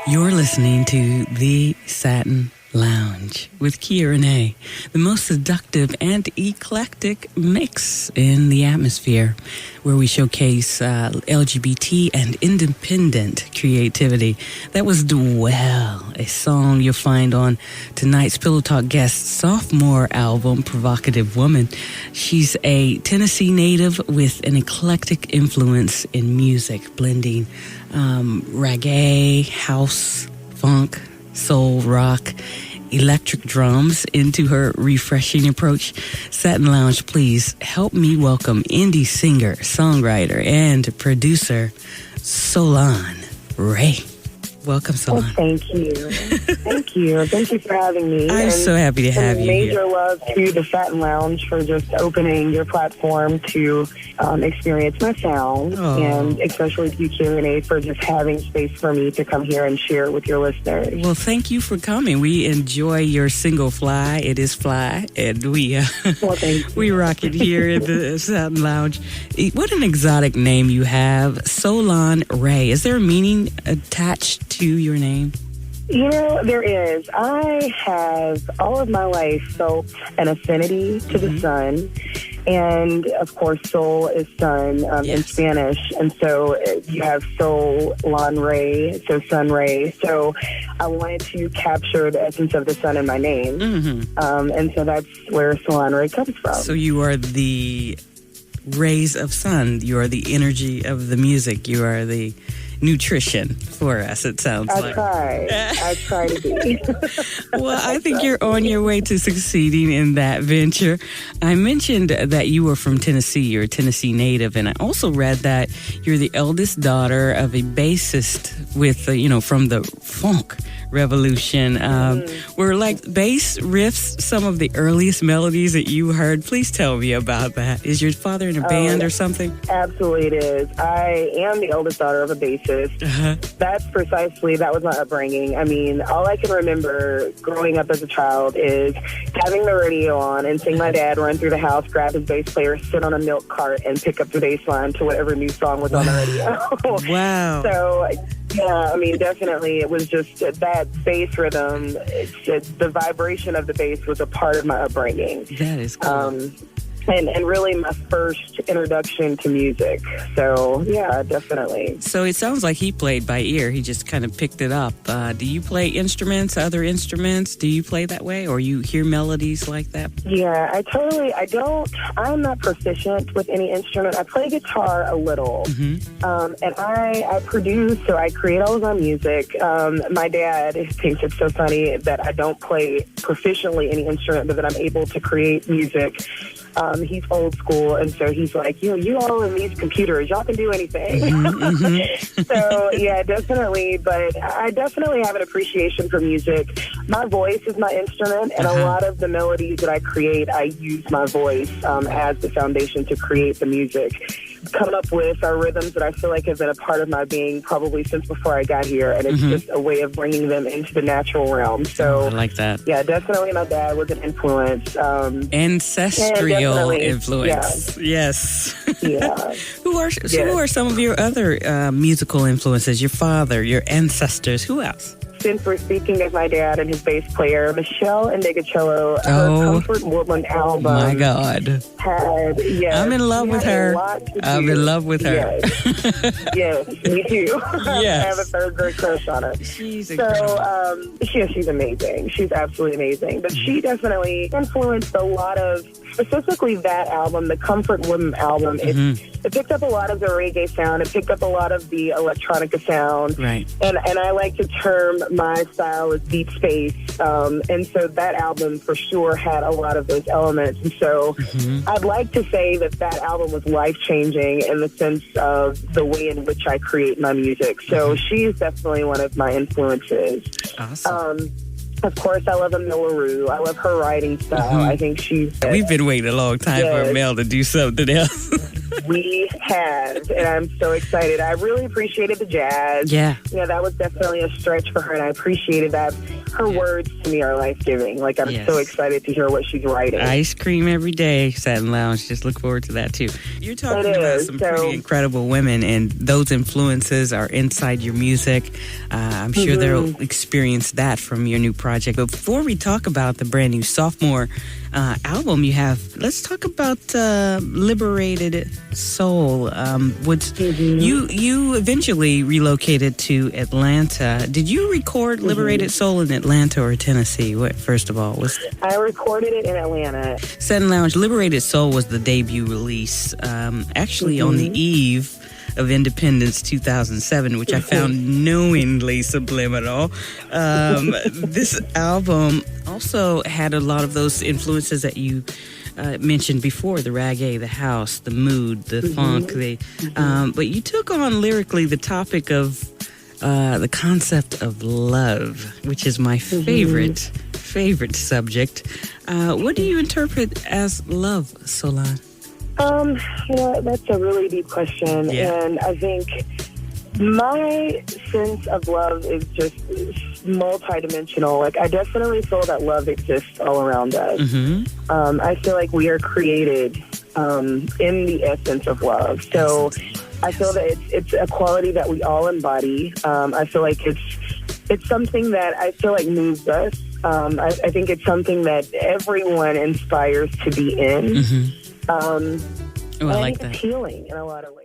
You're listening to The Satin Lounge with KiaRene, the most seductive and eclectic mix in the atmosphere, where we showcase LGBT and independent creativity. That was Dwell, a song you'll find on tonight's Pillow Talk guest's sophomore album, Provocative Woman. She's a Tennessee native with an eclectic influence in music, blending reggae, house, funk, soul, rock, electric drums into her refreshing approach. Satin Lounge, please help me welcome indie singer, songwriter, and producer Solan Rai. Welcome, Solan. Oh, thank you. Thank you. Thank you for having me. I'm so happy to have you major here. Love to the Satin Lounge for just opening your platform to experience my sound, and especially to you, KiaRene, for just having space for me to come here and share with your listeners. Well, thank you for coming. We enjoy your single Fly. It is Fly, and we we rock it here in the Satin Lounge. What an exotic name you have, Solan Rai. Is there a meaning attached to your name? You know, there is. I have all of my life felt an affinity to the sun. And, of course, sol is sun in Spanish. And so you have Solan Rai, so sun ray. So I wanted to capture the essence of the sun in my name. And so that's where Solan Rai comes from. So you are the rays of sun. You are the energy of the music. You are the nutrition for us, it sounds like. I try to be. Well, I think you're on your way to succeeding in that venture. I mentioned that you were from Tennessee. You're a Tennessee native, and I also read that you're the eldest daughter of a bassist with, from the funk revolution. Were like bass riffs some of the earliest melodies that you heard? Please tell me about that. Is your father in a band or something? Absolutely it is. I am the eldest daughter of a bassist. That was my upbringing. I mean, all I can remember growing up as a child is having the radio on and seeing my dad run through the house, grab his bass player, sit on a milk cart, and pick up the bass line to whatever new song was on the radio. Wow. So, yeah, I mean, definitely it was just that bass rhythm. The vibration of the bass was a part of my upbringing. That is cool. And really my first introduction to music. So, yeah, definitely. So it sounds like he played by ear. He just kind of picked it up. Do you play other instruments? Do you play that way? Or you hear melodies like that? Yeah, I'm not proficient with any instrument. I play guitar a little. And I produce, so I create all of my music. My dad thinks it's so funny that I don't play proficiently any instrument, but that I'm able to create music. He's old school, and so he's like, you all in these computers, y'all can do anything. So, yeah, definitely. But I definitely have an appreciation for music. My voice is my instrument, and a lot of the melodies that I create, I use my voice as the foundation to create the music. Come up with are rhythms that I feel like have been a part of my being probably since before I got here, and it's just a way of bringing them into the natural realm. So I like that. Yeah, definitely my dad was an influence. Ancestral influence. Yeah. Yes. Yeah. Who are some of your other musical influences? Your father, your ancestors, who else? Since we're speaking of my dad and his bass player, Michelle Indigacello, her Comfort Woodland album. My God. I'm in love with her. I'm in love with her. Yes, me too. Yes. I have a third grade crush on her. She's she's amazing. She's absolutely amazing. But she definitely influenced a lot of, specifically that album, the Comfort Woodland album. It picked up a lot of the reggae sound. It picked up a lot of the electronica sound. Right. And I like to term my style as deep space. And so that album for sure had a lot of those elements. And so I'd like to say that album was life-changing in the sense of the way in which I create my music. So she's definitely one of my influences. Awesome. Of course, I love Amila Roo. I love her writing style. I think she's... We've been waiting a long time for Mel to do something else. We have, and I'm so excited. I really appreciated the jazz. Yeah. That was definitely a stretch for her, and I appreciated that. Her words to me are life-giving. Like, I'm so excited to hear what she's writing. Ice cream every day, Satin Lounge. Just look forward to that, too. You're talking about some pretty incredible women, and those influences are inside your music. I'm sure they'll experience that from your new project. But before we talk about the brand new sophomore album you have, let's talk about Liberated Soul. You eventually relocated to Atlanta. Did you record Liberated Soul in Atlanta or Tennessee? What, first of all? I recorded it in Atlanta. Satin Lounge, Liberated Soul was the debut release, actually on the eve of Independence 2007, which I found knowingly subliminal. This album also had a lot of those influences that you mentioned before, the reggae, the house, the mood, the funk. But you took on lyrically the topic of the concept of love, which is my favorite subject. What do you interpret as love, Solan? That's a really deep question. Yeah. And I think my sense of love is just multidimensional. Like, I definitely feel that love exists all around us. I feel like we are created in the essence of love. So I feel that it's a quality that we all embody. I feel like it's something that I feel like moves us. I think it's something that everyone inspires to be in. I like that. It's healing in a lot of ways.